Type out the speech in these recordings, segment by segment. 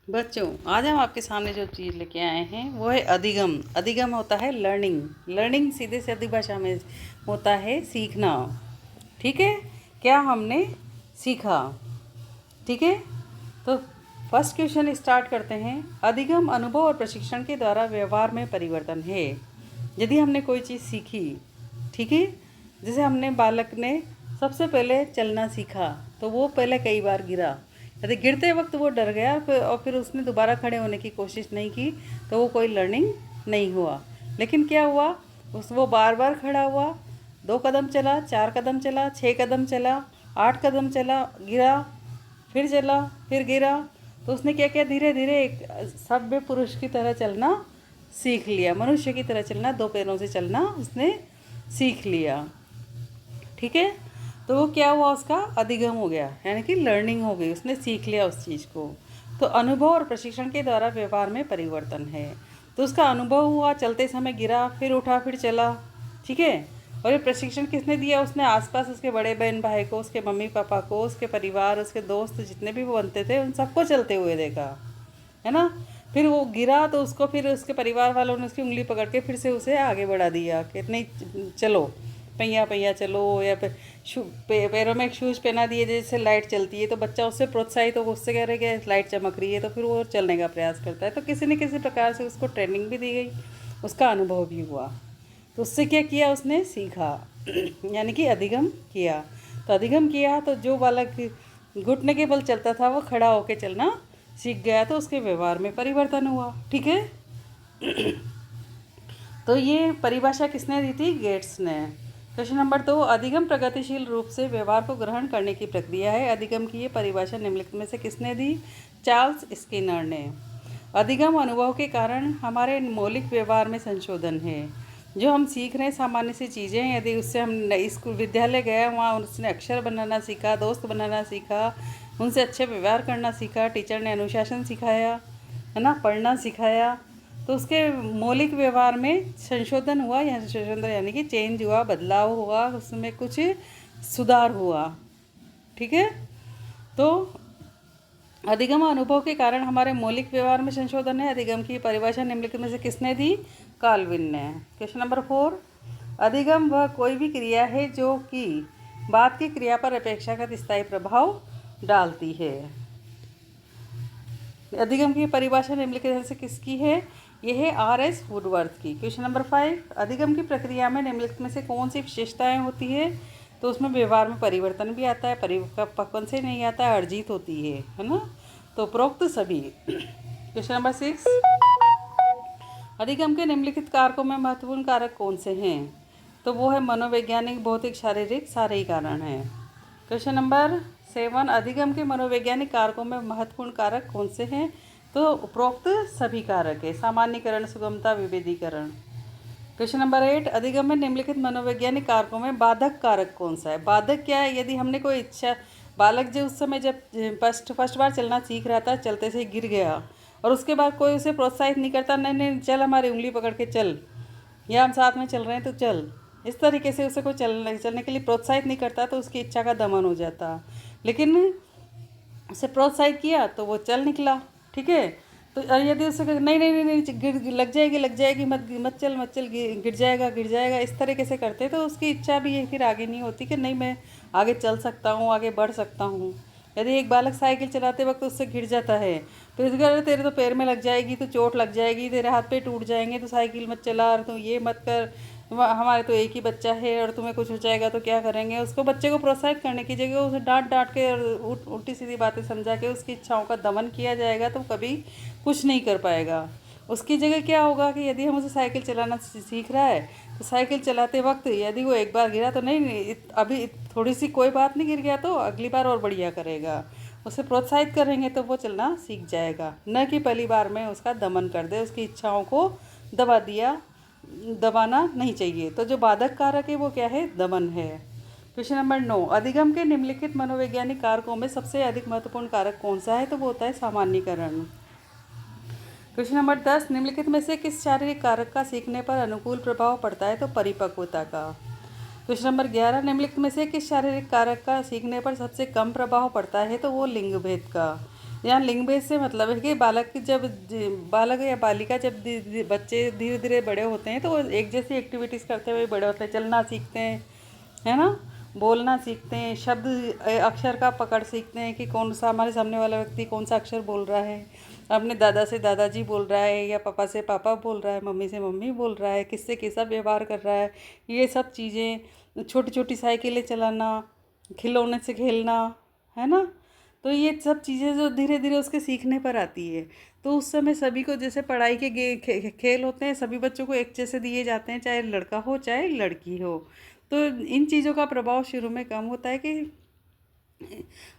बच्चों, आज हम आपके सामने जो चीज़ लेके आए हैं वो है अधिगम। अधिगम होता है लर्निंग। लर्निंग सीधे सादी भाषा में होता है सीखना। ठीक है, क्या हमने सीखा। ठीक है, तो फर्स्ट क्वेश्चन स्टार्ट करते हैं। अधिगम अनुभव और प्रशिक्षण के द्वारा व्यवहार में परिवर्तन है। यदि हमने कोई चीज़ सीखी, ठीक है, जैसे हमने बालक ने सबसे पहले चलना सीखा तो वो पहले कई बार गिरा। यदि गिरते वक्त वो डर गया और फिर उसने दोबारा खड़े होने की कोशिश नहीं की तो वो कोई लर्निंग नहीं हुआ। लेकिन क्या हुआ, वो बार बार खड़ा हुआ, 2 कदम चला, 4 कदम चला, 6 कदम चला, 8 कदम चला, गिरा, फिर चला, फिर गिरा। तो उसने क्या किया, धीरे धीरे एक सभ्य पुरुष की तरह चलना सीख लिया। मनुष्य की तरह चलना, 2 पैरों से चलना उसने सीख लिया। ठीक है, तो वो क्या हुआ, उसका अधिगम हो गया, यानी कि लर्निंग हो गई, उसने सीख लिया उस चीज़ को। तो अनुभव और प्रशिक्षण के द्वारा व्यवहार में परिवर्तन है। तो उसका अनुभव हुआ, चलते समय गिरा, फिर उठा, फिर चला। ठीक है, और ये प्रशिक्षण किसने दिया, उसने आसपास उसके बड़े बहन भाई को, उसके मम्मी पापा को, उसके परिवार, उसके दोस्त जितने भी वो बनते थे उन सबको चलते हुए देखा, है ना। फिर वो गिरा तो उसको फिर उसके परिवार वालों ने उसकी उंगली पकड़ के फिर से उसे आगे बढ़ा दिया कि नहीं चलो, पहिया पहिया चलो, या फिर पैरों में एक शूज़ पहना दिए जैसे लाइट चलती है तो बच्चा उससे प्रोत्साहित हो, उससे कह रहे कि लाइट चमक रही है तो फिर वो चलने का प्रयास करता है। तो किसी न किसी प्रकार से उसको ट्रेनिंग भी दी गई, उसका अनुभव भी हुआ। तो उससे क्या किया, उसने सीखा यानी कि अधिगम किया। तो अधिगम किया तो जो बालक घुटने के बल चलता था वो खड़ा होकर चलना सीख गया, तो उसके व्यवहार में परिवर्तन हुआ। ठीक है, तो ये परिभाषा किसने दी थी, गेट्स ने। क्वेश्चन नंबर 2, अधिगम प्रगतिशील रूप से व्यवहार को ग्रहण करने की प्रक्रिया है। अधिगम की ये परिभाषा निम्नलिखित में से किसने दी, चार्ल्स स्किनर ने। अधिगम अनुभव के कारण हमारे मौलिक व्यवहार में संशोधन है। जो हम सीख रहे हैं सामान्य सी चीज़ें, यदि उससे हम स्कूल विद्यालय गए, वहाँ उसने अक्षर बनाना सीखा, दोस्त बनाना सीखा, उनसे अच्छे व्यवहार करना सीखा, टीचर ने अनुशासन सिखाया, है ना, पढ़ना सिखाया, तो उसके मौलिक व्यवहार में संशोधन हुआ, या संशोधन यानी कि चेंज हुआ, बदलाव हुआ, उसमें कुछ सुधार हुआ। ठीक है, तो अधिगम अनुभव के कारण हमारे मौलिक व्यवहार में संशोधन है। अधिगम की परिभाषा निम्नलिखित में से किसने दी, काल्विन ने। क्वेश्चन नंबर 4, अधिगम वह कोई भी क्रिया है जो कि बाद की क्रिया पर अपेक्षाकृत स्थायी प्रभाव डालती है। अधिगम की परिभाषा निम्नलिखित से किसकी है, यह है R.S. वुडवर्थ की। क्वेश्चन नंबर 5, अधिगम की प्रक्रिया में निम्नलिखित में से कौन सी विशेषताएं होती है, तो उसमें व्यवहार में परिवर्तन भी आता है, परिपक्वन से नहीं आता है, अर्जित होती है ना। तो उपरोक्त सभी। क्वेश्चन नंबर 6, अधिगम के निम्नलिखित कारकों में महत्वपूर्ण कारक कौन से हैं, तो वो है मनोवैज्ञानिक, भौतिक, शारीरिक, सारे ही कारण हैं। क्वेश्चन नंबर 7, अधिगम के मनोवैज्ञानिक कारकों में महत्वपूर्ण कारक कौन से हैं, तो उपरोक्त सभी कारक है, सामान्यीकरण, सुगमता, विभेदीकरण। क्वेश्चन नंबर 8, अधिगम में निम्नलिखित मनोवैज्ञानिक कारकों में बाधक कारक कौन सा है। बाधक क्या है, यदि हमने कोई इच्छा, बालक जो उस समय जब फर्स्ट बार चलना सीख रहा था, चलते से गिर गया और उसके बाद कोई उसे प्रोत्साहित नहीं करता, नहीं नहीं चल हमारी उंगली पकड़ के चल, या हम साथ में चल रहे हैं तो चल, इस तरीके से उसे कोई चलने के लिए प्रोत्साहित नहीं करता तो उसकी इच्छा का दमन हो जाता। लेकिन उसे प्रोत्साहित किया तो वो चल निकला। ठीक है, तो यदि उसे नहीं नहीं नहीं नहीं गिर लग जाएगी, मत मत चल मत चल, गिर जाएगा, इस तरीके से करते तो उसकी इच्छा भी फिर आगे नहीं होती कि नहीं मैं आगे चल सकता हूँ, आगे बढ़ सकता हूँ। यदि एक बालक साइकिल चलाते वक्त उससे गिर जाता है तो इस अगर तेरे तो पैर में लग जाएगी, तो चोट लग जाएगी, तेरे हाथ पे टूट जाएंगे, तो साइकिल मत चला, और तू ये मत कर, हमारे तो एक ही बच्चा है और तुम्हें कुछ हो जाएगा तो क्या करेंगे। उसको, बच्चे को प्रोत्साहित करने की जगह उसे डांट डांट के और उल्टी सीधी बातें समझा के उसकी इच्छाओं का दमन किया जाएगा तो कभी कुछ नहीं कर पाएगा। उसकी जगह क्या होगा कि यदि हम उसे साइकिल चलाना सीख रहा है तो साइकिल चलाते वक्त यदि वो एक बार गिरा तो नहीं अभी थोड़ी सी कोई बात नहीं, गिर गया तो अगली बार और बढ़िया करेगा, उसे प्रोत्साहित करेंगे तो वो चलना सीख जाएगा, न कि पहली बार में उसका दमन कर दे, उसकी इच्छाओं को दबाना नहीं चाहिए। तो जो बाधक कारक है वो क्या है, दमन है। क्वेश्चन नंबर 9, अधिगम के निम्नलिखित मनोवैज्ञानिक कारकों में सबसे अधिक महत्वपूर्ण कारक कौन सा है, तो वो होता है सामान्यीकरण। क्वेश्चन नंबर 10, निम्नलिखित में से किस शारीरिक कारक का सीखने पर अनुकूल प्रभाव पड़ता है, तो परिपक्वता का। क्वेश्चन नंबर 11, निम्नलिखित में से किस शारीरिक कारक का सीखने पर सबसे कम प्रभाव पड़ता है, तो वो लिंग भेद का। यहाँ लिंग भेद से मतलब है कि बालक या बालिका जब बच्चे धीरे धीरे बड़े होते हैं तो वो एक जैसी एक्टिविटीज़ करते हुए बड़े होते हैं, चलना सीखते हैं, है ना, बोलना सीखते हैं, शब्द अक्षर का पकड़ सीखते हैं कि कौन सा हमारे सामने वाला व्यक्ति कौन सा अक्षर बोल रहा है, अपने दादा से दादाजी बोल रहा है या पापा से पापा बोल रहा है, मम्मी से मम्मी बोल रहा है, किससे कैसा व्यवहार कर रहा है, ये सब चीज़ें, छोटी छोटी साइकिलें चलाना, खिलौने से खेलना, है ना। तो ये सब चीज़ें जो धीरे धीरे उसके सीखने पर आती है, तो उस समय सभी को जैसे पढ़ाई के खेल होते हैं, सभी बच्चों को एक जैसे दिए जाते हैं, चाहे लड़का हो चाहे लड़की हो। तो इन चीज़ों का प्रभाव शुरू में कम होता है कि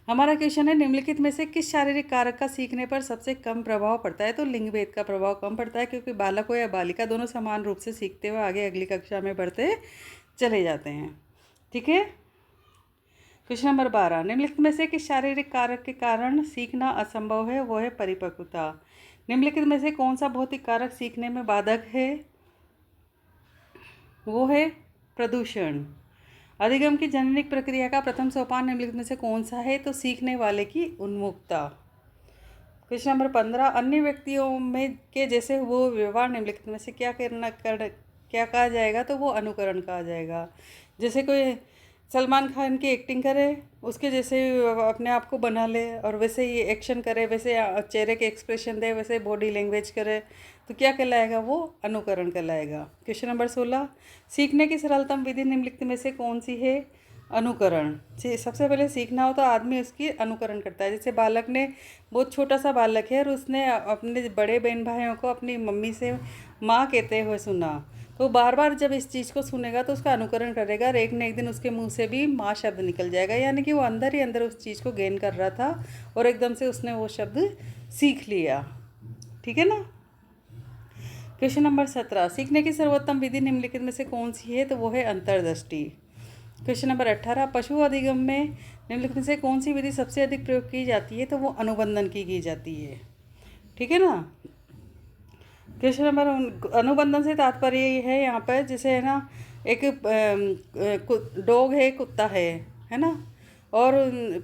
हमारा क्वेश्चन है निम्नलिखित में से किस शारीरिक कारक का सीखने पर सबसे कम प्रभाव पड़ता है। तो लिंग भेद का प्रभाव कम पड़ता है, क्योंकि बालक हो या बालिका दोनों समान रूप से सीखते हुए आगे अगली कक्षा में बढ़ते चले जाते हैं। ठीक है। क्वेश्चन नंबर 12, निम्नलिखित में से किस शारीरिक कारक के कारण सीखना असंभव है, वो है परिपक्वता। निम्नलिखित में से कौन सा भौतिक कारक सीखने में बाधक है, वो है प्रदूषण। अधिगम की जननिक प्रक्रिया का प्रथम सोपान निम्नलिखित में से कौन सा है, तो सीखने वाले की उन्मुखता। क्वेश्चन नंबर 15, अन्य व्यक्तियों में के जैसे वो व्यवहार निम्नलिखित में से क्या कहा जाएगा, तो वो अनुकरण कहा जाएगा। जैसे कोई सलमान खान की एक्टिंग करे, उसके जैसे अपने आप को बना ले और वैसे ही एक्शन करे, वैसे चेहरे के एक्सप्रेशन दे, वैसे बॉडी लैंग्वेज करे, तो क्या कहलाएगा, वो अनुकरण कहलाएगा। क्वेश्चन नंबर 16, सीखने की सरलतम विधि निम्नलिखित में से कौन सी है, अनुकरण। सबसे पहले सीखना हो तो आदमी उसकी अनुकरण करता है। जैसे बालक ने, बहुत छोटा सा बालक है और उसने अपने बड़े बहन भाइयों को अपनी मम्मी से माँ कहते हुए सुना, तो बार बार जब इस चीज़ को सुनेगा तो उसका अनुकरण करेगा और एक न एक दिन उसके मुंह से भी माँ शब्द निकल जाएगा, यानी कि वो अंदर ही अंदर उस चीज़ को गेन कर रहा था और एकदम से उसने वो शब्द सीख लिया। ठीक है ना। क्वेश्चन नंबर 17, सीखने की सर्वोत्तम विधि निम्नलिखित में से कौन सी है, तो वो है अंतर्दृष्टि। क्वेश्चन नंबर 18, पशु अधिगम में निम्नलिखित में से कौन सी विधि सबसे अधिक प्रयोग की जाती है, तो वो अनुबंधन की जाती है। ठीक है ना। क्वेश्चन नंबर, अनुबंधन से तात्पर्य ये है यहाँ पर, जैसे है ना, एक डॉग है, कुत्ता है ना, और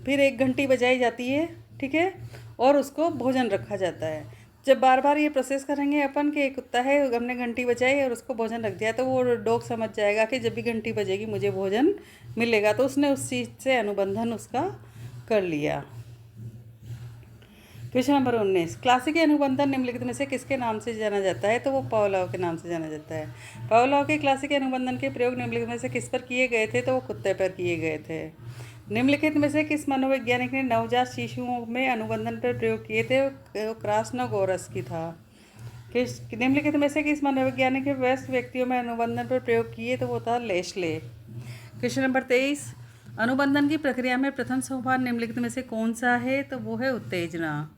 फिर एक घंटी बजाई जाती है, ठीक है, और उसको भोजन रखा जाता है। जब बार बार ये प्रोसेस करेंगे अपन कि कुत्ता है, हमने घंटी बजाई और उसको भोजन रख दिया, तो वो डॉग समझ जाएगा कि जब भी घंटी बजेगी मुझे भोजन मिलेगा, तो उसने उस चीज़ से अनुबंधन उसका कर लिया। क्वेश्चन नंबर 19, क्लासिकी अनुबंधन निम्नलिखित में से किसके नाम से जाना जाता है, तो वो पावलोव के नाम से जाना जाता है। पावलोव के क्लासिकी अनुबंधन के प्रयोग निम्नलिखित में से किस पर किए गए थे, तो वो कुत्ते पर किए गए थे। निम्नलिखित में से किस मनोवैज्ञानिक ने नवजात शिशुओं में अनुबंधन पर प्रयोग किए थे, वो क्रास्नोगोरस्की था। निम्नलिखित में से किस मनोवैज्ञानिक ने वयस्क व्यक्तियों में अनुबंधन पर प्रयोग किए, तो वो था लेशले। क्वेश्चन नंबर 23, अनुबंधन की प्रक्रिया में प्रथम सोपान निम्नलिखित में से कौन सा है, तो वो है उत्तेजना।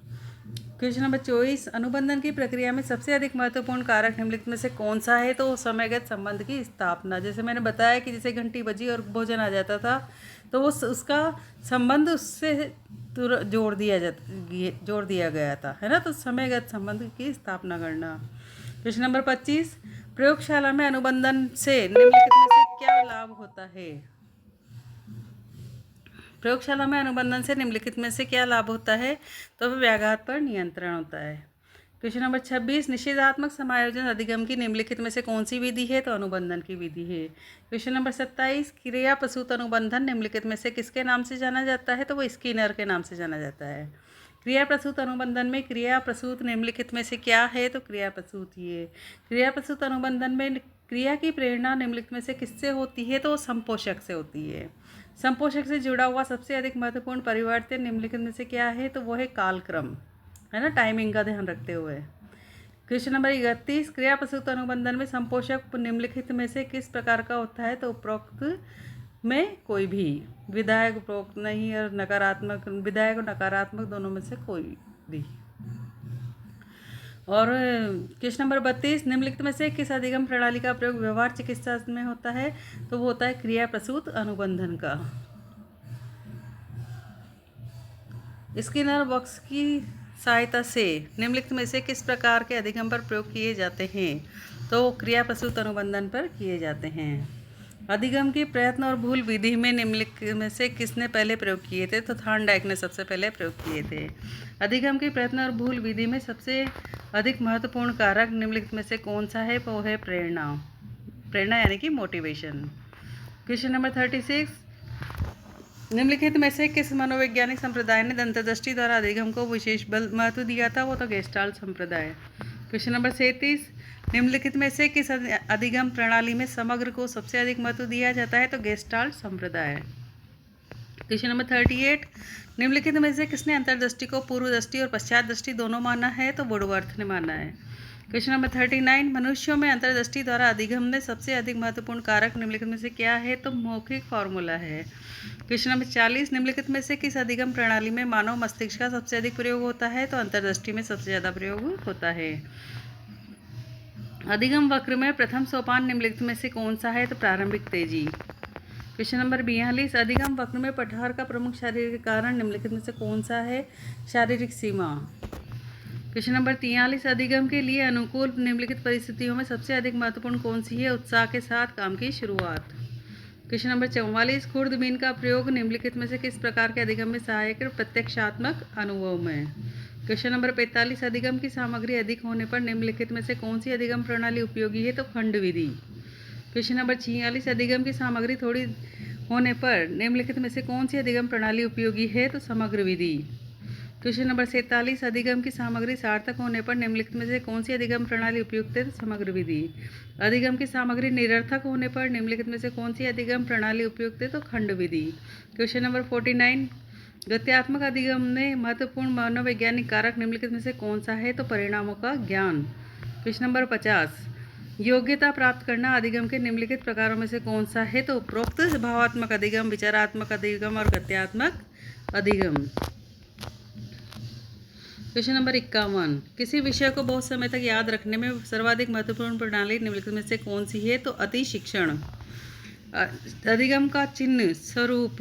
क्वेश्चन नंबर 24, अनुबंधन की प्रक्रिया में सबसे अधिक महत्वपूर्ण कारक निम्नलिखित में से कौन सा है, तो समयगत संबंध की स्थापना। जैसे मैंने बताया कि जैसे घंटी बजी और भोजन आ जाता था, तो वो उसका संबंध उससे जोड़ दिया गया था, है ना, तो समयगत संबंध की स्थापना करना। क्वेश्चन नंबर 25, प्रयोगशाला में अनुबंधन से निम्नलिखित में से क्या लाभ होता है। प्रयोगशाला में अनुबंधन से निम्नलिखित में से क्या लाभ होता है, तो व्याघात पर नियंत्रण होता है। क्वेश्चन नंबर 26, निषेधात्मक समायोजन अधिगम की निम्नलिखित में से कौन सी विधि है, तो अनुबंधन की विधि है। क्वेश्चन नंबर 27, क्रिया प्रसूत अनुबंधन निम्नलिखित में से किसके नाम से जाना जाता है, तो वो स्किनर के नाम से जाना जाता है। क्रिया प्रसूत अनुबंधन में क्रिया प्रसूत निम्नलिखित में से क्या है, तो क्रिया प्रसूत ही है। क्रिया प्रसूत अनुबंधन में क्रिया की प्रेरणा निम्नलिखित में से किससे होती है, तो वो संपोषक से होती है। संपोषक से जुड़ा हुआ सबसे अधिक महत्वपूर्ण परिवर्तन निम्नलिखित में से क्या है, तो वो है कालक्रम, है ना, टाइमिंग का ध्यान रखते हुए। क्वेश्चन नंबर 31, क्रिया प्रसूत अनुबंधन में संपोषक निम्नलिखित में से किस प्रकार का होता है, तो उपरोक्त में कोई भी, विधायक उपरोक्त नहीं, और नकारात्मक, विधायक और नकारात्मक दोनों में से कोई भी। और क्वेश्चन नंबर 32, निम्नलिखित में से किस अधिगम प्रणाली का प्रयोग व्यवहार चिकित्सा में होता है, तो वो होता है क्रिया प्रसूत अनुबंधन का। स्किनर बॉक्स की सहायता से निम्नलिखित में से किस प्रकार के अधिगम पर प्रयोग किए जाते हैं, तो क्रिया प्रसूत अनुबंधन पर किए जाते हैं। अधिगम के प्रयत्न और भूल विधि में निम्नलिखित में से किसने पहले प्रयोग किए थे? तो थॉर्नडाइक ने सबसे पहले प्रयोग किए थे। अधिगम के प्रयत्न और भूल विधि में सबसे अधिक महत्वपूर्ण कारक निम्नलिखित में से कौन सा है? वो है प्रेरणा। प्रेरणा यानी कि मोटिवेशन। क्वेश्चन नंबर 36, निम्नलिखित में से किस मनोवैज्ञानिक संप्रदाय ने अंतर्दृष्टि द्वारा अधिगम को विशेष बल महत्व दिया था? वो तो गेस्टाल्ट संप्रदाय। क्वेश्चन नंबर 37, निम्नलिखित में से किस अधिगम प्रणाली में समग्र को सबसे अधिक महत्व दिया जाता है? तो गेस्टाल्ट संप्रदाय। क्वेश्चन नंबर 38, निम्नलिखित में से किसने अंतर्दृष्टि को पूर्व दृष्टि और पश्चात दृष्टि दोनों माना है? तो वुडवर्थ ने माना है। क्वेश्चन नंबर 39, मनुष्यों में अंतर्दृष्टि द्वारा अधिगम में सबसे अधिक महत्वपूर्ण कारक निम्नलिखित में से क्या है? तो मौखिक फॉर्मूला है। क्वेश्चन नंबर 40, निम्नलिखित में से किस अधिगम प्रणाली में मानव मस्तिष्क का सबसे अधिक प्रयोग होता है? तो अंतर्दृष्टि में सबसे ज़्यादा प्रयोग होता है। अधिगम वक्र में प्रथम सोपान निम्नलिखित में से कौन सा है? तो प्रारंभिक तेजी। क्वेश्चन नंबर 42, अधिगम वक्र में पठार का प्रमुख शारीरिक कारण निम्नलिखित में से कौन सा है? शारीरिक सीमा। क्वेश्चन नंबर 43, अधिगम के लिए अनुकूल निम्नलिखित परिस्थितियों में सबसे अधिक महत्वपूर्ण कौन सी है? उत्साह के साथ काम की शुरुआत। क्वेश्चन नंबर 44, खुर्दबीन का प्रयोग निम्नलिखित में से किस प्रकार के अधिगम में सहायक है? प्रत्यक्षात्मक अनुभव में। क्वेश्चन नंबर 45, अधिगम की सामग्री अधिक होने पर निम्नलिखित में से कौन सी अधिगम प्रणाली उपयोगी है? तो खंड विधि। क्वेश्चन नंबर 46, अधिगम की सामग्री थोड़ी होने पर निम्नलिखित में से कौन सी अधिगम प्रणाली उपयोगी है? तो समग्र विधि। क्वेश्चन नंबर 47, अधिगम की सामग्री सार्थक होने पर निम्नलिखित में से कौन सी अधिगम प्रणाली उपयुक्त है? तो समग्र विधि। अधिगम की सामग्री निरर्थक होने पर निम्नलिखित में से कौन सी अधिगम प्रणाली उपयुक्त है? तो खंड विधि। क्वेश्चन नंबर 49, गत्यात्मक अधिगम में महत्वपूर्ण मनोवैज्ञानिक कारक निम्नलिखित में से कौन सा है? तो परिणामों का ज्ञान। क्वेश्चन नंबर 50, योग्यता प्राप्त करना अधिगम के निम्नलिखित प्रकारों में से कौन सा है? तो उपरोक्त भावात्मक अधिगम, विचारात्मक अधिगम और गत्यात्मक अधिगम। क्वेश्चन नंबर 51, किसी विषय को बहुत समय तक याद रखने में सर्वाधिक महत्वपूर्ण प्रणाली निम्नलिखित में से कौन सी है? तो अति शिक्षण। अधिगम का चिन्ह, स्वरूप,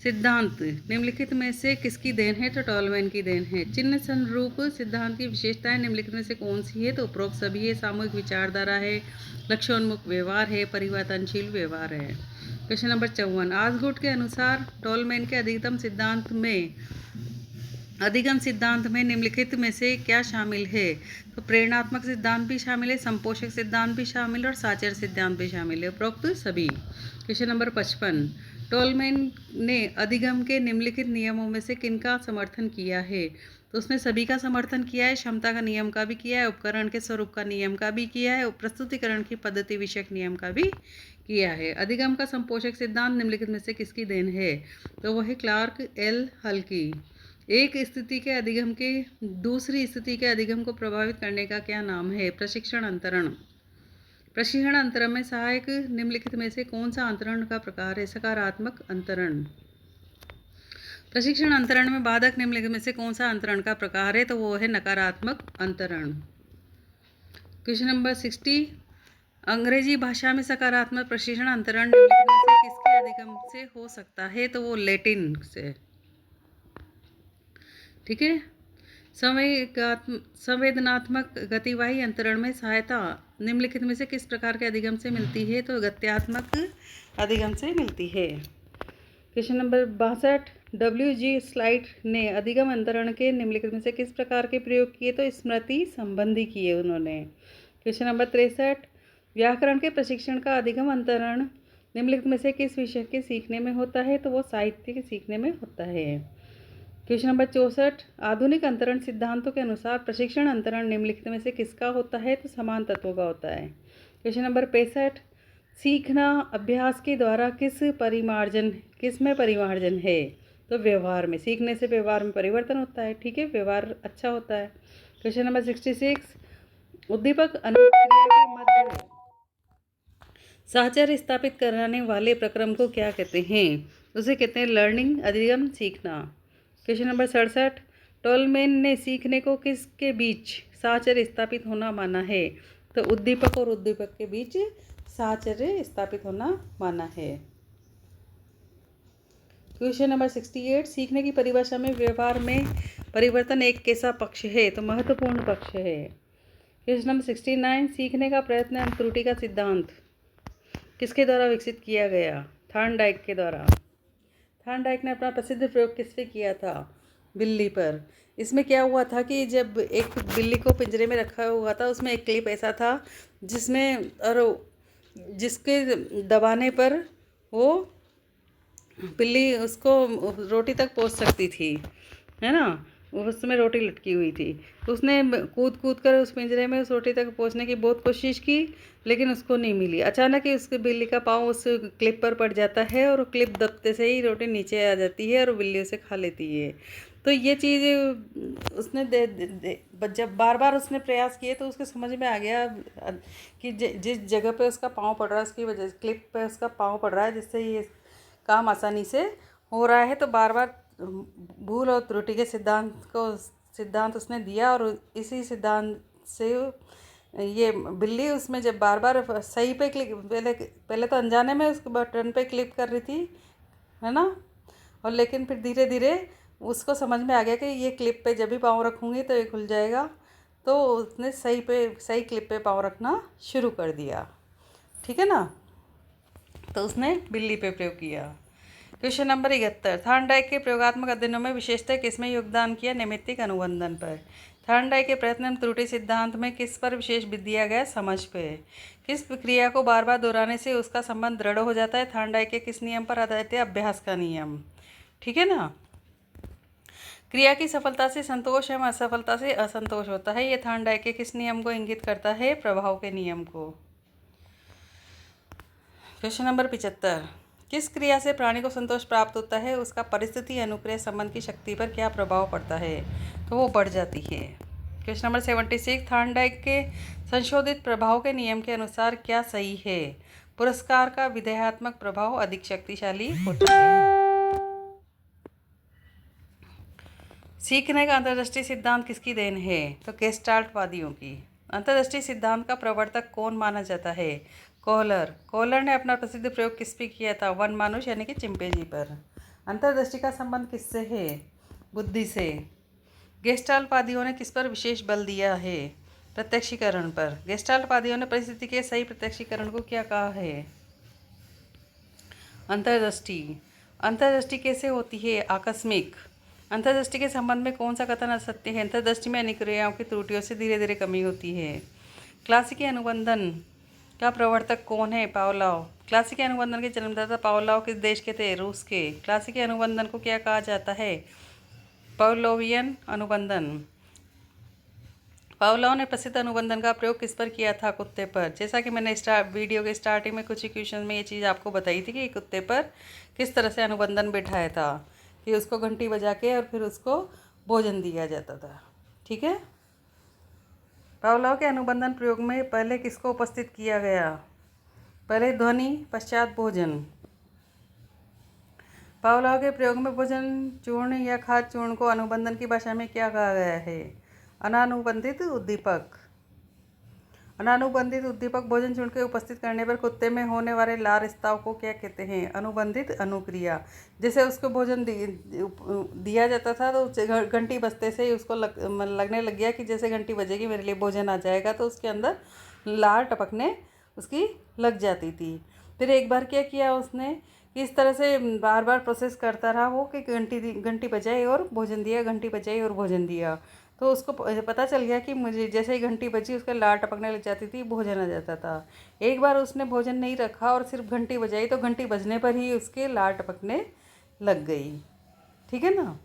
सिद्धांत निम्नलिखित में से किसकी देन है? तो टॉलमैन की देन है। चिन्ह स्वरूप सिद्धांत की विशेषताएं निम्नलिखित में से कौन सी है? तो उपरोक्त सभी है। सामूहिक विचारधारा है, लक्ष्योन्मुख व्यवहार है, परिवर्तनशील व्यवहार है। क्वेश्चन नंबर 54, आसगुड के अनुसार टॉलमैन के अधिगम सिद्धांत में निम्नलिखित में से क्या शामिल है? तो प्रेरणात्मक सिद्धांत भी शामिल है, संपोषक सिद्धांत भी शामिल है और साचर सिद्धांत भी शामिल है, उपरोक्त सभी। क्वेश्चन नंबर 55, टॉलमैन ने अधिगम के निम्नलिखित नियमों में से किनका समर्थन किया है? तो उसने सभी का समर्थन किया है, क्षमता का नियम का भी किया है, उपकरण के स्वरूप का नियम का भी किया है, प्रस्तुतिकरण की पद्धति विषयक नियम का भी किया है। अधिगम का संपोषक सिद्धांत निम्नलिखित में से किसकी देन है? तो वह है क्लार्क एल हल की। एक स्थिति के अधिगम के दूसरी स्थिति के अधिगम को प्रभावित करने का क्या नाम है? प्रशिक्षण अंतरण। प्रशिक्षण अंतरण में सहायक निम्नलिखित में से कौन सा अंतरण का प्रकार है? सकारात्मक अंतरण। प्रशिक्षण अंतरण में बाधक निम्नलिखित में से कौन सा अंतरण का प्रकार है? तो वो है नकारात्मक अंतरण। क्वेश्चन नंबर 60, अंग्रेजी भाषा में सकारात्मक प्रशिक्षण अंतरण निम्नलिखित में से किसके अधिगम से हो सकता है? तो वो लैटिन से। ठीक है। संवेदनात्मक गतिवाही अंतरण में सहायता निम्नलिखित में से किस प्रकार के अधिगम से मिलती है? तो गत्यात्मक अधिगम से मिलती है। क्वेश्चन नंबर 62, WG स्लाइड ने अधिगम अंतरण के निम्नलिखित में से किस प्रकार के प्रयोग किए? तो स्मृति संबंधी किए उन्होंने। क्वेश्चन नंबर 63, व्याकरण के प्रशिक्षण का अधिगम अंतरण निम्नलिखित में से किस विषय के सीखने में होता है? तो वो साहित्य के सीखने में होता है। क्वेश्चन नंबर 64, आधुनिक अंतरण सिद्धांतों के अनुसार प्रशिक्षण अंतरण निम्नलिखित में से किसका होता है? तो समान तत्वों का होता है। क्वेश्चन नंबर 65, सीखना अभ्यास के द्वारा किस में परिमार्जन है? तो व्यवहार में। सीखने से व्यवहार में परिवर्तन होता है। ठीक है, व्यवहार अच्छा होता है। क्वेश्चन नंबर 66, उद्दीपक अनुक्रिया के मध्य साहचर्य स्थापित कराने वाले प्रक्रम को क्या कहते हैं? उसे कहते हैं लर्निंग, अधिगम, सीखना। क्वेश्चन नंबर 67, टॉलमैन ने सीखने को किसके बीच साहचर्य स्थापित होना माना है? तो उद्दीपक और उद्दीपक के बीच साहचर्य स्थापित होना माना है। क्वेश्चन नंबर 68, सीखने की परिभाषा में व्यवहार में परिवर्तन एक कैसा पक्ष है? तो महत्वपूर्ण पक्ष है। क्वेश्चन नंबर 69, सीखने का प्रयत्न एवं त्रुटि का सिद्धांत किसके द्वारा विकसित किया गया? थॉर्नडाइक के द्वारा। थॉर्नडाइक ने अपना प्रसिद्ध प्रयोग किस पे किया था? बिल्ली पर। इसमें क्या हुआ था कि जब एक बिल्ली को पिंजरे में रखा हुआ था, उसमें एक क्लिप ऐसा था जिसमें और जिसके दबाने पर वो बिल्ली उसको रोटी तक पहुंच सकती थी, है ना। उसमें रोटी लटकी हुई थी, तो उसने कूद कूद कर उस पिंजरे में उस रोटी तक पहुंचने की बहुत कोशिश की, लेकिन उसको नहीं मिली। अचानक ही उसके बिल्ली का पाँव उस क्लिप पर पड़ जाता है और क्लिप दबते से ही रोटी नीचे आ जाती है और बिल्ली उसे खा लेती है। तो ये चीज़ उसने जब बार बार उसने प्रयास किए तो उसके समझ में आ गया कि जिस जगह पे उसका पाँव पड़ रहा है, उसकी वजह से क्लिप पे उसका पाँव पड़ रहा है, जिससे ये काम आसानी से हो रहा है। तो बार बार भूल और त्रुटि के सिद्धांत उसने दिया, और इसी सिद्धांत से ये बिल्ली उसमें जब बार बार सही पे क्लिक, पहले तो अनजाने में उस बटन पे क्लिक कर रही थी, है ना। और लेकिन फिर धीरे धीरे उसको समझ में आ गया कि ये क्लिप पे जब भी पाँव रखूँगी तो ये खुल जाएगा। तो उसने सही क्लिप पे पाँव रखना शुरू कर दिया, ठीक है ना। तो उसने बिल्ली पे प्रयोग किया। क्वेश्चन नंबर 71, थॉर्नडाइक के प्रयोगात्मक अध्ययनों में विशेषतः किसमें योगदान किया? नैमित्तिक अनुबंधन पर। थॉर्नडाइक के प्रयत्न में त्रुटि सिद्धांत में किस पर विशेष बल दिया गया? समझ पे। किस क्रिया को बार बार दोहराने से उसका संबंध दृढ़ हो जाता है? थॉर्नडाइक के किस नियम पर आधारित है? अभ्यास का नियम, ठीक है ना। क्रिया की सफलता से संतोष एवं असफलता से असंतोष होता है। ये थॉर्नडाइक के किस नियम को इंगित करता है? प्रभाव के नियम को। क्वेश्चन नंबर 75, किस क्रिया से प्राणी को संतोष प्राप्त होता है? उसका परिस्थिति अनुक्रिया संबंध की शक्ति पर क्या प्रभाव पड़ता है? तो वो बढ़ जाती है। क्वेश्चन नंबर 76, थॉर्नडाइक के संशोधित प्रभाव के नियम के अनुसार क्या सही है? पुरस्कार का विधेयात्मक प्रभाव अधिक शक्तिशाली होता है। सीखने का अंतर्दृष्टि सिद्धांत किसकी देन है? तो गेस्टाल्टवादियों की। अंतर्दृष्टि सिद्धांत का प्रवर्तक कौन माना जाता है? कोहलर ने अपना प्रसिद्ध प्रयोग किस पे किया था? वन मानुष यानी कि चिंपैंजी पर। अंतर्दृष्टि का संबंध किससे है? बुद्धि से। गेस्टाल्टवादियों ने किस पर विशेष बल दिया है? प्रत्यक्षीकरण पर। गेस्टाल्टवादियों ने परिस्थिति के सही प्रत्यक्षीकरण को क्या कहा है? अंतर्दृष्टि। अंतर्दृष्टि कैसे होती है? आकस्मिक। अंतर्दृष्टि के संबंध में कौन सा कथन असत्य है? अंतर्दृष्टि में अनुक्रियाओं की त्रुटियों से धीरे धीरे कमी होती है। क्लासिकी अनुबंधन का प्रवर्तक कौन है? पावलोव। क्लासिकी अनुबंधन के जन्मदाता पावलोव किस देश के थे? रूस के। क्लासिकी अनुबंधन को क्या कहा जाता है? पावलोवियन अनुबंधन। पावलोव ने प्रसिद्ध अनुबंधन का प्रयोग किस पर किया था? कुत्ते पर। जैसा कि मैंने वीडियो के स्टार्टिंग में कुछ ही क्वेश्चन में ये चीज़ आपको बताई थी कि कुत्ते पर किस तरह से अनुबंधन बिठाया था, कि उसको घंटी बजा के और फिर उसको भोजन दिया जाता था, ठीक है। पावलोव के अनुबंधन प्रयोग में पहले किसको उपस्थित किया गया? पहले ध्वनि, पश्चात भोजन। पावलोव के प्रयोग में भोजन चूर्ण या खाद्य चूर्ण को अनुबंधन की भाषा में क्या कहा गया है? अनानुबंधित उद्दीपक। अनानुबंधित उद्दीपक भोजन चूर्ण के उपस्थित करने पर कुत्ते में होने वाले लार स्राव को क्या कहते हैं? अनुबंधित अनुक्रिया। जैसे उसको भोजन दिया जाता था तो घंटी बजते से ही उसको लगने लग गया कि जैसे घंटी बजेगी मेरे लिए भोजन आ जाएगा, तो उसके अंदर लार टपकने उसकी लग जाती थी। फिर एक बार क्या किया उसने, इस तरह से बार बार प्रोसेस करता रहा वो कि घंटी बजाई और भोजन दिया, घंटी बजाई और भोजन दिया। तो उसको पता चल गया कि मुझे जैसे ही घंटी बजी उसके लार टपकने लग जाती थी, भोजन आ जाता था। एक बार उसने भोजन नहीं रखा और सिर्फ घंटी बजाई, तो घंटी बजने पर ही उसके लार टपकने लग गई, ठीक है ना।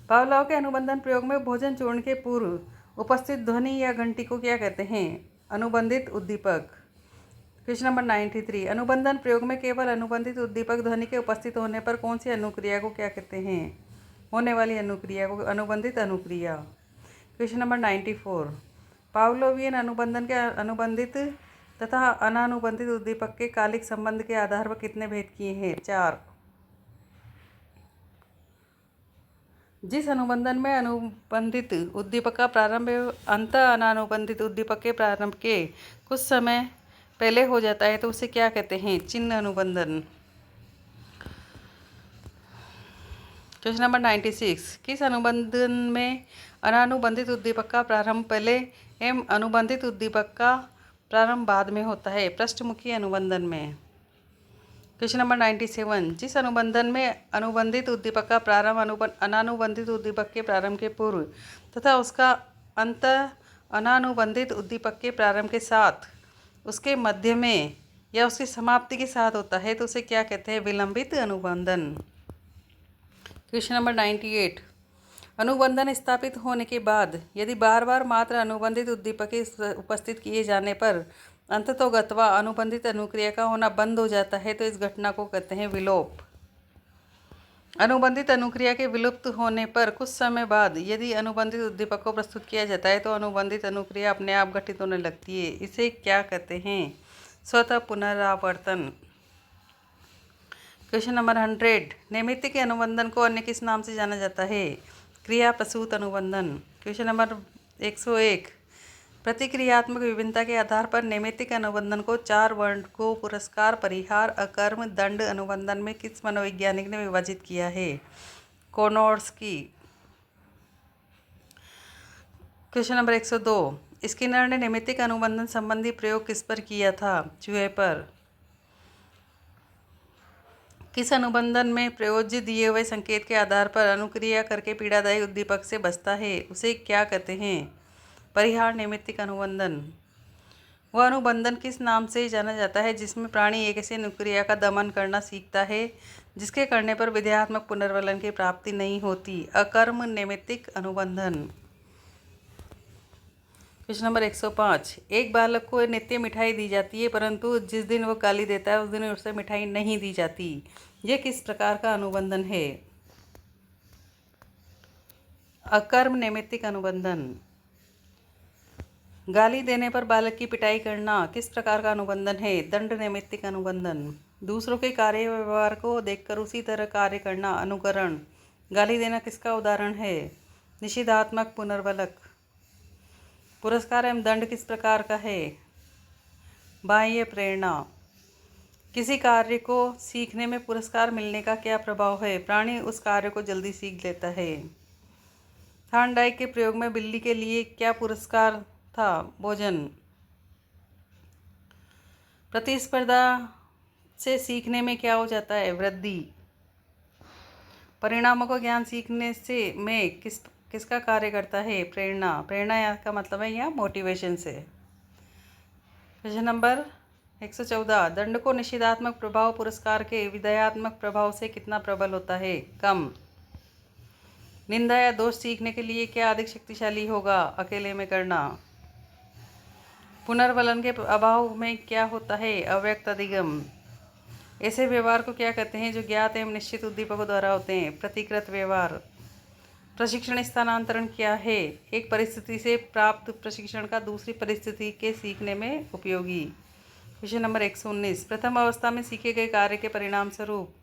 पावलोव के अनुबंधन प्रयोग में भोजन चूर्ण के पूर्व उपस्थित ध्वनि या घंटी को क्या कहते हैं? अनुबंधित उद्दीपक। क्वेश्चन नंबर 93, अनुबंधन प्रयोग में केवल अनुबंधित उद्दीपक ध्वनि के उपस्थित होने पर कौन सी अनुक्रिया को क्या कहते हैं? होने वाली अनुक्रिया को अनुबंधित अनुक्रिया। क्वेश्चन नंबर 94, पावलोवियन अनुबंधन के अनुबंधित तथा अनानुबंधित उद्दीपक के कालिक संबंध के आधार पर कितने भेद किए हैं? 4। जिस अनुबंधन में अनुबंधित उद्दीपक का प्रारंभ अंत अनानुबंधित उद्दीपक के प्रारंभ के कुछ समय पहले हो जाता है तो उसे क्या कहते हैं? चिन्ह अनुबंधन। क्वेश्चन नंबर 96, किस अनुबंधन में अनानुबंधित उद्दीपक का प्रारंभ पहले एवं अनुबंधित उद्दीपक का प्रारंभ बाद में होता है, पृष्ठमुखी अनुबंधन में। क्वेश्चन नंबर 97, जिस अनुबंधन में अनुबंधित उद्दीपक का प्रारंभ अनानुबंधित उद्दीपक के प्रारंभ के पूर्व तथा उसका अंत अनानुबंधित उद्दीपक के प्रारंभ के साथ, उसके मध्य में या उसकी समाप्ति के साथ होता है तो उसे क्या कहते हैं? विलंबित अनुबंधन। क्वेश्चन नंबर 98, अनुबंधन स्थापित होने के बाद यदि बार बार मात्र अनुबंधित उद्दीपक उपस्थित किए जाने पर अंततोगत्वा अनुबंधित अनुक्रिया का होना बंद हो जाता है तो इस घटना को कहते हैं विलोप। अनुबंधित अनुक्रिया के विलुप्त होने पर कुछ समय बाद यदि अनुबंधित उद्दीपक को प्रस्तुत किया जाता है तो अनुबंधित अनुक्रिया अपने आप घटित होने लगती है। इसे क्या कहते हैं? स्वतः पुनरावर्तन। क्वेश्चन नंबर 100, नैमित्तिक अनुबंधन को अन्य किस नाम से जाना जाता है? क्रिया प्रसूत अनुबंधन। क्वेश्चन नंबर 101, प्रतिक्रियात्मक विभिन्नता के आधार पर नैमित्तिक अनुबंधन को 4 वर्गों पुरस्कार, परिहार, अकर्म, दंड अनुबंधन में किस मनोवैज्ञानिक ने विभाजित किया है? कोनोर्स्की। क्वेश्चन नंबर 102, स्किनर ने नैमित्तिक अनुबंधन संबंधी प्रयोग किस पर किया था? चूहे पर। किस अनुबंधन में प्रयोज्य दिए हुए संकेत के आधार पर अनुक्रिया करके पीड़ादायी उद्दीपक से बचता है? उसे क्या कहते हैं? परिहार नैमित्तिक अनुबंधन। वह अनुबंधन किस नाम से जाना जाता है जिसमें प्राणी एक ऐसी अनुक्रिया का दमन करना सीखता है जिसके करने पर विधेयात्मक पुनर्वलन की प्राप्ति नहीं होती? अकर्म नैमित्तिक अनुबंधन। क्वेश्चन नंबर 105, एक बालक को नित्य मिठाई दी जाती है परंतु जिस दिन वो गाली देता है उस दिन उसे मिठाई नहीं दी जाती। यह किस प्रकार का अनुबंधन है? अकर्म नैमित्तिक अनुबंधन। गाली देने पर बालक की पिटाई करना किस प्रकार का अनुबंधन है? दंड नैमित्तिक अनुबंधन। दूसरों के कार्य व्यवहार को देखकर उसी तरह कार्य करना अनुकरण। गाली देना किसका उदाहरण है? निषेधात्मक पुनर्वलक। पुरस्कार एवं दंड किस प्रकार का है? बाह्य प्रेरणा। किसी कार्य को सीखने में पुरस्कार मिलने का क्या प्रभाव है? प्राणी उस कार्य को जल्दी सीख लेता है। थॉर्नडाइक के प्रयोग में बिल्ली के लिए क्या पुरस्कार था? भोजन। प्रतिस्पर्धा से सीखने में क्या हो जाता है? वृद्धि। परिणामों का ज्ञान सीखने से में किसका कार्य करता है? प्रेरणा। प्रेरणा यहाँ का मतलब है यहाँ मोटिवेशन से। क्वेश्चन नंबर 114, दंड को निषेधात्मक प्रभाव पुरस्कार के विधेयात्मक प्रभाव से कितना प्रबल होता है? कम। निंदा या दोष सीखने के लिए क्या अधिक शक्तिशाली होगा? अकेले में करना। पुनर्वलन के अभाव में क्या होता है? अव्यक्त अधिगम। ऐसे व्यवहार को क्या कहते हैं जो ज्ञात एवं निश्चित उद्दीपकों द्वारा होते हैं? प्रतिकृत व्यवहार। प्रशिक्षण स्थानांतरण क्या है? एक परिस्थिति से प्राप्त प्रशिक्षण का दूसरी परिस्थिति के सीखने में उपयोगी। क्वेश्चन नंबर 119, प्रथम अवस्था में सीखे गए कार्य के परिणाम स्वरूप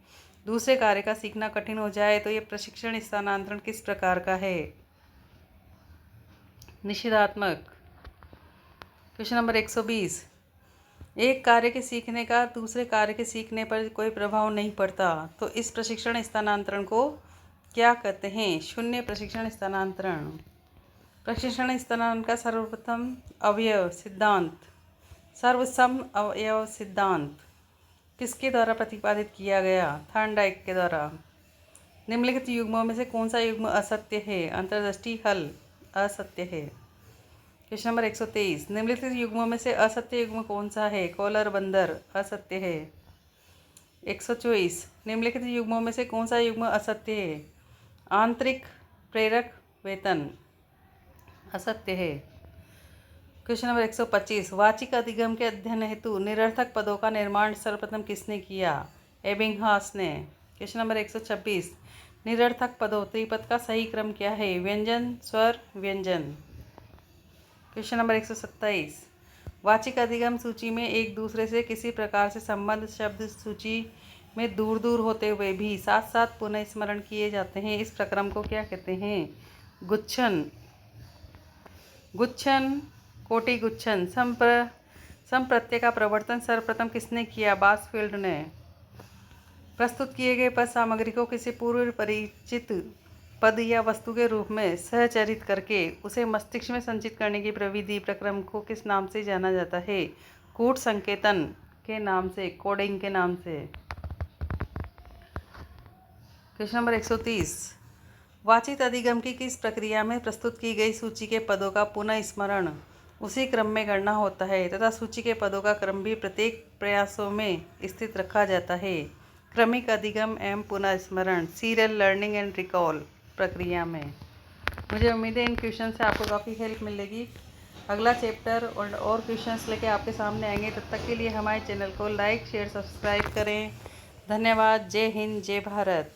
दूसरे कार्य का सीखना कठिन हो जाए तो यह प्रशिक्षण स्थानांतरण किस प्रकार का है? निषेधात्मक। क्वेश्चन नंबर 120, एक कार्य के सीखने का दूसरे कार्य के सीखने पर कोई प्रभाव नहीं पड़ता तो इस प्रशिक्षण स्थानांतरण को क्या कहते हैं? शून्य प्रशिक्षण स्थानांतरण। प्रशिक्षण स्थानांतरण का सर्वप्रथम अवयव सिद्धांत, सर्वसम अवयव सिद्धांत किसके द्वारा प्रतिपादित किया गया? थॉर्नडाइक के द्वारा। निम्नलिखित युग्मों में से कौन सा युग्म असत्य है? अंतर्दृष्टि हल असत्य है। क्वेश्चन नंबर 123, निम्नलिखित युग्मों में से असत्य युग्म कौन सा है? कॉलर बंदर असत्य है। 124, निम्नलिखित युग्मों में से कौन सा युग्म असत्य है? आंतरिक प्रेरक वेतन असत्य है। क्वेश्चन नंबर 125, वाचिक अधिगम के अध्ययन हेतु निरर्थक पदों का निर्माण सर्वप्रथम किसने किया? एबिंगहास ने। क्वेश्चन नंबर 126, निरर्थक पदों त्रिपद का सही क्रम क्या है? व्यंजन स्वर व्यंजन। क्वेश्चन नंबर 127, वाचिक अधिगम सूची में एक दूसरे से किसी प्रकार से संबंध शब्द सूची में दूर दूर होते हुए भी साथ साथ पुनः स्मरण किए जाते हैं, इस प्रक्रम को क्या कहते हैं? गुच्छन। गुच्छन कोटि गुच्छन। संप्रत्यय का प्रवर्तन सर्वप्रथम किसने किया? बासफील्ड ने। प्रस्तुत किए गए पद सामग्री को किसी पूर्व परिचित पद या वस्तु के रूप में सहचरित करके उसे मस्तिष्क में संचित करने की प्रविधि प्रक्रम को किस नाम से जाना जाता है? कूट संकेतन के नाम से, कोडिंग के नाम से। क्वेश्चन नंबर 130, वाचित अधिगम की किस प्रक्रिया में प्रस्तुत की गई सूची के पदों का पुनः स्मरण उसी क्रम में करना होता है तथा सूची के पदों का क्रम भी प्रत्येक प्रयासों में स्थित रखा जाता है? क्रमिक अधिगम एवं पुनः स्मरण, सीरियल लर्निंग एंड रिकॉल प्रक्रिया में। मुझे उम्मीद है इन क्वेश्चन से आपको काफ़ी हेल्प मिलेगी। अगला चैप्टर और क्वेश्चंस लेके आपके सामने आएंगे। तब तक के लिए हमारे चैनल को लाइक शेयर सब्सक्राइब करें। धन्यवाद। जय हिंद, जय भारत।